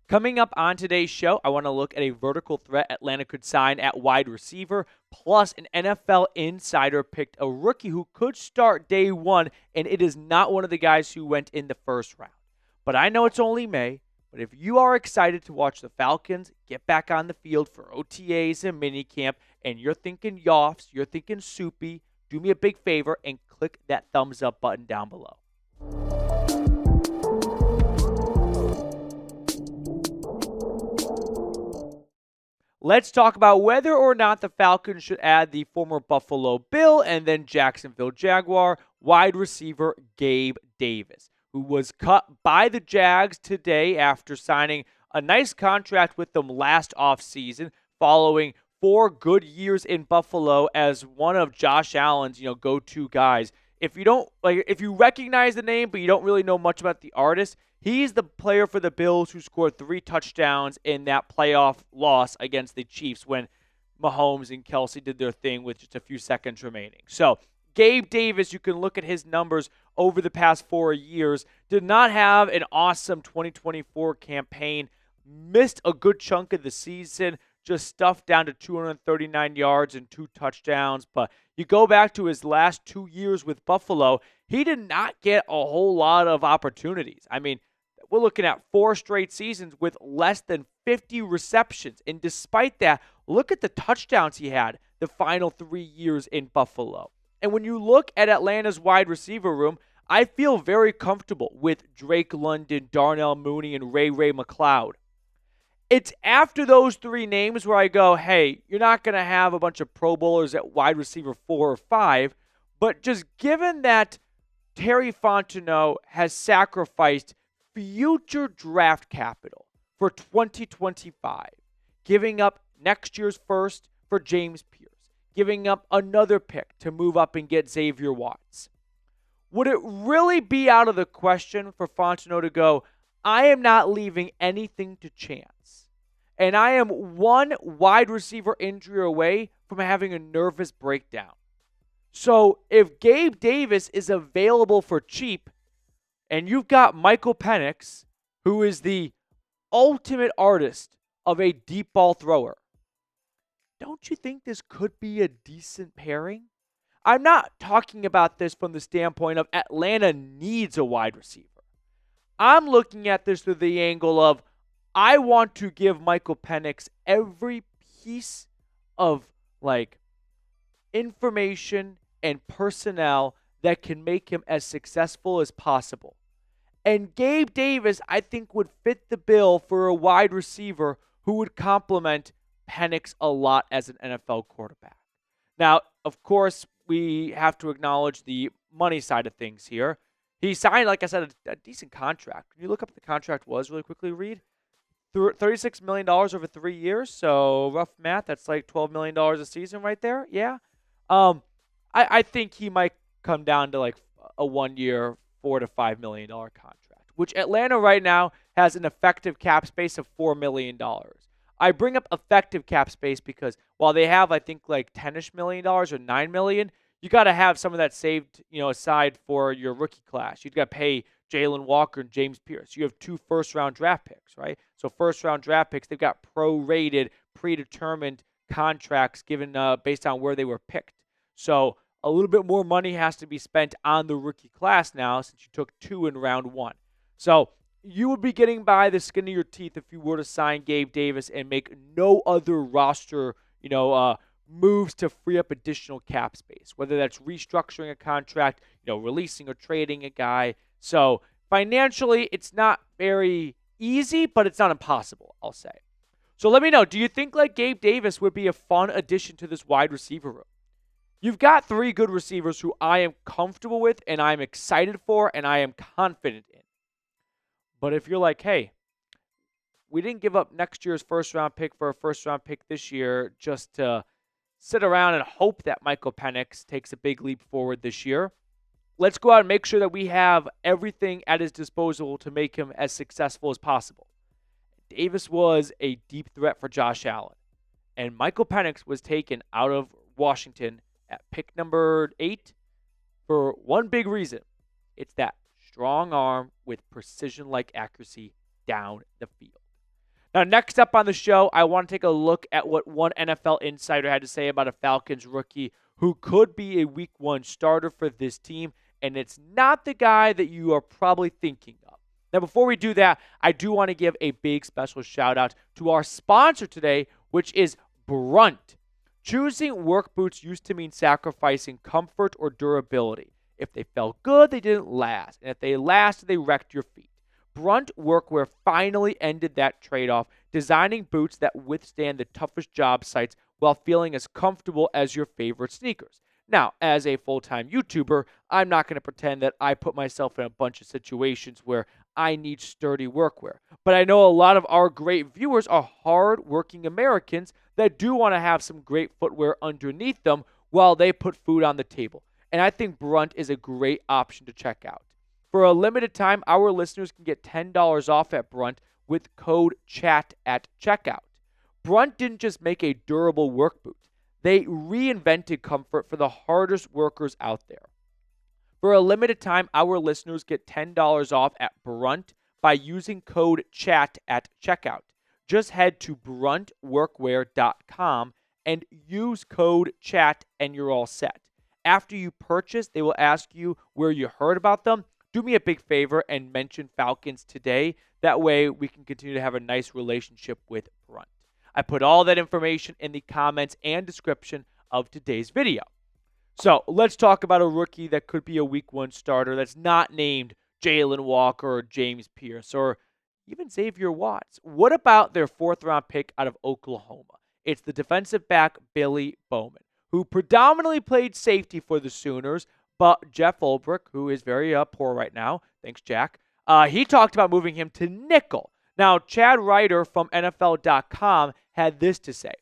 Coming up on today's show, I want to look at a vertical threat Atlanta could sign at wide receiver. Plus, an NFL insider picked a rookie who could start day one, and it is not one of the guys who went in the first round. But I know it's only May. But if you are excited to watch the Falcons get back on the field for OTAs and minicamp, and you're thinking Yoffs, you're thinking Soupy, do me a big favor and click that thumbs up button down below. Let's talk about whether or not the Falcons should add the former Buffalo Bill and then Jacksonville Jaguar wide receiver Gabe Davis, who was cut by the Jags today after signing a nice contract with them last offseason following 4 good years in Buffalo as one of Josh Allen's, go-to guys. If you recognize the name but you don't really know much about the artist, he's the player for the Bills who scored 3 touchdowns in that playoff loss against the Chiefs when Mahomes and Kelsey did their thing with just a few seconds remaining. So Gabe Davis, you can look at his numbers over the past 4 years, did not have an awesome 2024 campaign, missed a good chunk of the season, just stuffed down to 239 yards and 2 touchdowns. But you go back to his last 2 years with Buffalo, he did not get a whole lot of opportunities. I mean, we're looking at 4 straight seasons with less than 50 receptions. And despite that, look at the touchdowns he had the final 3 years in Buffalo. And when you look at Atlanta's wide receiver room, I feel very comfortable with Drake London, Darnell Mooney, and Ray McLeod. It's after those 3 names where I go, hey, you're not going to have a bunch of Pro Bowlers at wide receiver 4 or 5, but just given that Terry Fontenot has sacrificed future draft capital for 2025, giving up next year's first for James Pierce, giving up another pick to move up and get Xavier Watts. Would it really be out of the question for Fontenot to go, I am not leaving anything to chance, and I am one wide receiver injury away from having a nervous breakdown? So if Gabe Davis is available for cheap, and you've got Michael Penix, who is the ultimate artist of a deep ball thrower, don't you think this could be a decent pairing? I'm not talking about this from the standpoint of Atlanta needs a wide receiver. I'm looking at this through the angle of I want to give Michael Penix every piece of information and personnel that can make him as successful as possible. And Gabe Davis, I think, would fit the bill for a wide receiver who would complement Penix a lot as an NFL quarterback. Now, of course, we have to acknowledge the money side of things here. He signed, like I said, a decent contract. Can you look up what the contract was really quickly, Reed? $36 million over 3 years. So rough math, that's like $12 million a season right there. Yeah. I think he might come down to like a 1 year, $4 to $5 million contract, which Atlanta right now has an effective cap space of $4 million. I bring up effective cap space because while they have, I think, like $10-ish million or $9 million, you got to have some of that saved, aside for your rookie class. You've got to pay Jalen Walker and James Pierce. You have 2 first-round draft picks, right? So first-round draft picks, they've got prorated, predetermined contracts given based on where they were picked. So a little bit more money has to be spent on the rookie class now since you took 2 in round 1. So you would be getting by the skin of your teeth if you were to sign Gabe Davis and make no other roster, moves to free up additional cap space, whether that's restructuring a contract, releasing or trading a guy. So financially, it's not very easy, but it's not impossible, I'll say. So let me know, do you think like Gabe Davis would be a fun addition to this wide receiver room? You've got 3 good receivers who I am comfortable with and I'm excited for and I am confident in. But if you're like, hey, we didn't give up next year's first-round pick for a first-round pick this year just to sit around and hope that Michael Penix takes a big leap forward this year. Let's go out and make sure that we have everything at his disposal to make him as successful as possible. Davis was a deep threat for Josh Allen. And Michael Penix was taken out of Washington at pick number 8 for one big reason. It's that strong arm with precision-like accuracy down the field. Now, next up on the show, I want to take a look at what one NFL insider had to say about a Falcons rookie who could be a week 1 starter for this team, and it's not the guy that you are probably thinking of. Now, before we do that, I do want to give a big special shout out to our sponsor today, which is Brunt. Choosing work boots used to mean sacrificing comfort or durability. If they felt good, they didn't last, and if they lasted, they wrecked your feet. Brunt Workwear finally ended that trade-off, designing boots that withstand the toughest job sites while feeling as comfortable as your favorite sneakers. Now, as a full-time YouTuber, I'm not going to pretend that I put myself in a bunch of situations where I need sturdy workwear. But I know a lot of our great viewers are hard-working Americans that do want to have some great footwear underneath them while they put food on the table. And I think Brunt is a great option to check out. For a limited time, our listeners can get $10 off at Brunt with code CHAT at checkout. Brunt didn't just make a durable work boot. They reinvented comfort for the hardest workers out there. For a limited time, our listeners get $10 off at Brunt by using code CHAT at checkout. Just head to bruntworkwear.com and use code CHAT and you're all set. After you purchase, they will ask you where you heard about them. Do me a big favor and mention Falcons Today. That way we can continue to have a nice relationship with Brunt. I put all that information in the comments and description of today's video. So let's talk about a rookie that could be a week 1 starter that's not named Jalen Walker or James Pierce or even Xavier Watts. What about their 4th-round pick out of Oklahoma? It's the defensive back Billy Bowman, who predominantly played safety for the Sooners, but Jeff Ulbrich, who is very poor right now, thanks, Jack, he talked about moving him to nickel. Now, Chad Reuter from NFL.com had this to say.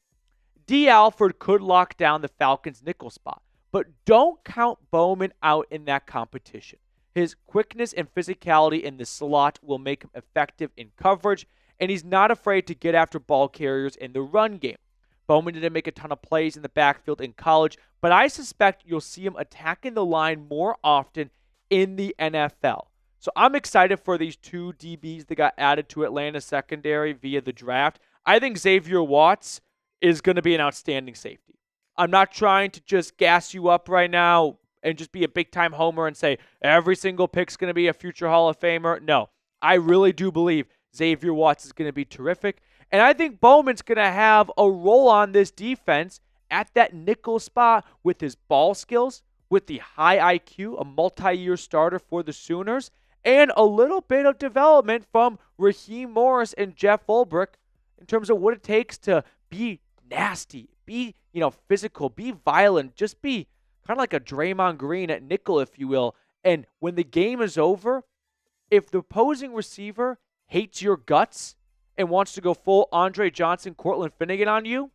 Dee Alford could lock down the Falcons' nickel spot, but don't count Bowman out in that competition. His quickness and physicality in the slot will make him effective in coverage, and he's not afraid to get after ball carriers in the run game. Bowman didn't make a ton of plays in the backfield in college, but I suspect you'll see him attacking the line more often in the NFL. So I'm excited for these 2 DBs that got added to Atlanta secondary via the draft. I think Xavier Watts is going to be an outstanding safety. I'm not trying to just gas you up right now and just be a big-time homer and say every single pick's going to be a future Hall of Famer. No, I really do believe Xavier Watts is going to be terrific. And I think Bowman's going to have a role on this defense at that nickel spot with his ball skills, with the high IQ, a multi-year starter for the Sooners, and a little bit of development from Raheem Morris and Jeff Ulbrich in terms of what it takes to be nasty, be physical, be violent, just be kind of like a Draymond Green at nickel, if you will. And when the game is over, if the opposing receiver hates your guts and wants to go full Andre Johnson, Cortland Finnegan on you,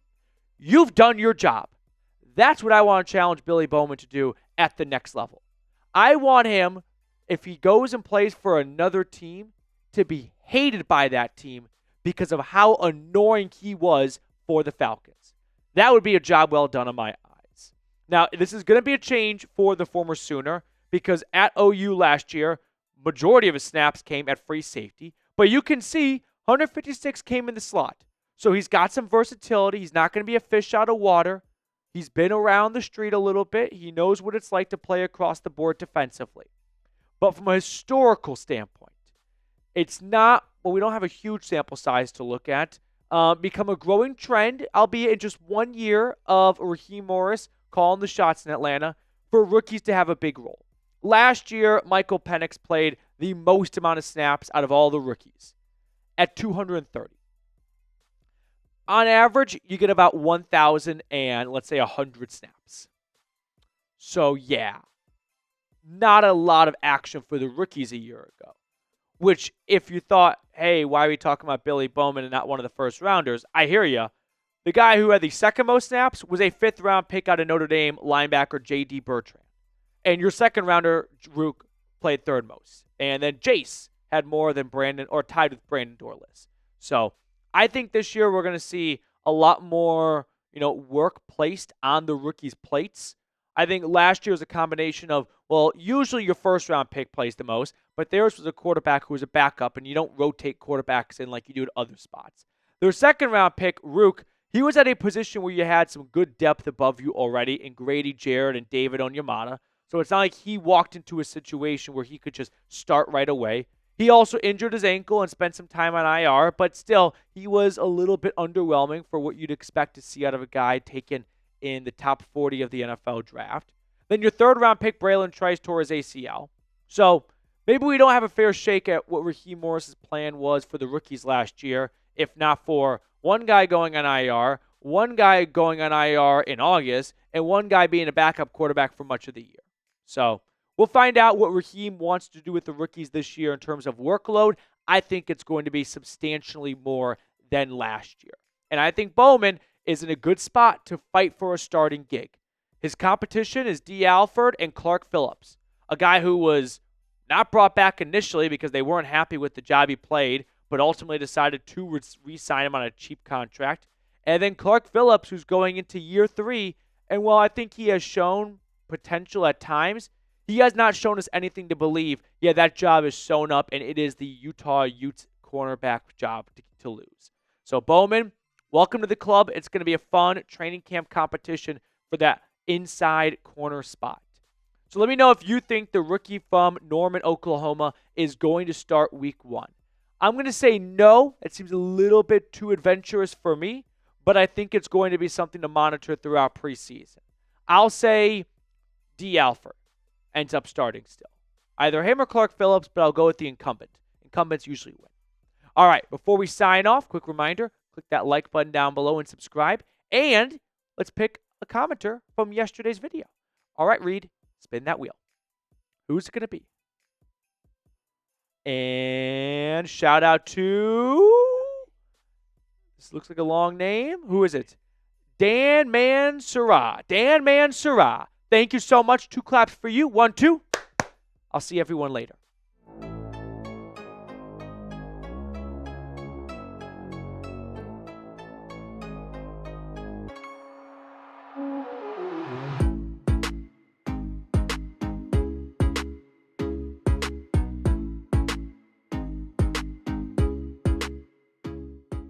you've done your job. That's what I want to challenge Billy Bowman to do at the next level. I want him, if he goes and plays for another team, to be hated by that team because of how annoying he was for the Falcons. That would be a job well done in my eyes. Now, this is going to be a change for the former Sooner because at OU last year, majority of his snaps came at free safety, but you can see 156 came in the slot. So he's got some versatility. He's not going to be a fish out of water. He's been around the street a little bit. He knows what it's like to play across the board defensively. But from a historical standpoint, it's not, well, we don't have a huge sample size to look at, become a growing trend, albeit in just 1 year of Raheem Morris calling the shots in Atlanta, for rookies to have a big role. Last year, Michael Penix played the most amount of snaps out of all the rookies at 230. On average, you get about 1,000 and, let's say, 100 snaps. So, yeah, not a lot of action for the rookies a year ago. Which, if you thought, hey, why are we talking about Billy Bowman and not one of the first rounders? I hear you. The guy who had the second most snaps was a 5th-round pick out of Notre Dame linebacker J.D. Bertrand. And your second rounder, Rook, played 3rd most. And then Jace had more than Brandon, or tied with Brandon Dorless. So I think this year we're going to see a lot more, work placed on the rookies' plates. I think last year was a combination of, well, usually your 1st-round pick plays the most, but theirs was a quarterback who was a backup, and you don't rotate quarterbacks in like you do at other spots. Their second-round pick, Rook, he was at a position where you had some good depth above you already in Grady Jarrett and David Onyemata. So it's not like he walked into a situation where he could just start right away. He also injured his ankle and spent some time on IR, but still, he was a little bit underwhelming for what you'd expect to see out of a guy taken in the top 40 of the NFL draft. Then your third-round pick, Braylon Trice, tore his ACL. So maybe we don't have a fair shake at what Raheem Morris's plan was for the rookies last year, if not for one guy going on IR, one guy going on IR in August, and one guy being a backup quarterback for much of the year. So we'll find out what Raheem wants to do with the rookies this year in terms of workload. I think it's going to be substantially more than last year. And I think Bowman is in a good spot to fight for a starting gig. His competition is Dee Alford and Clark Phillips, a guy who was not brought back initially because they weren't happy with the job he played, but ultimately decided to re-sign him on a cheap contract. And then Clark Phillips, who's going into year 3, and while I think he has shown potential at times, he has not shown us anything to believe, yeah, that job is sewn up and it is the Utah Utes cornerback job to lose. So Bowman, welcome to the club. It's going to be a fun training camp competition for that inside corner spot. So let me know if you think the rookie from Norman, Oklahoma is going to start week 1. I'm going to say no. It seems a little bit too adventurous for me, but I think it's going to be something to monitor throughout preseason. I'll say Dee Alford ends up starting still. Either him or Clark Phillips, but I'll go with the incumbent. Incumbents usually win. All right, before we sign off, quick reminder, click that like button down below and subscribe. And let's pick a commenter from yesterday's video. All right, Reed, spin that wheel. Who's it going to be? And shout out to, this looks like a long name. Who is it? Dan Mansura. Dan Mansura. Thank you so much. 2 claps for you. 1, 2. I'll see everyone later.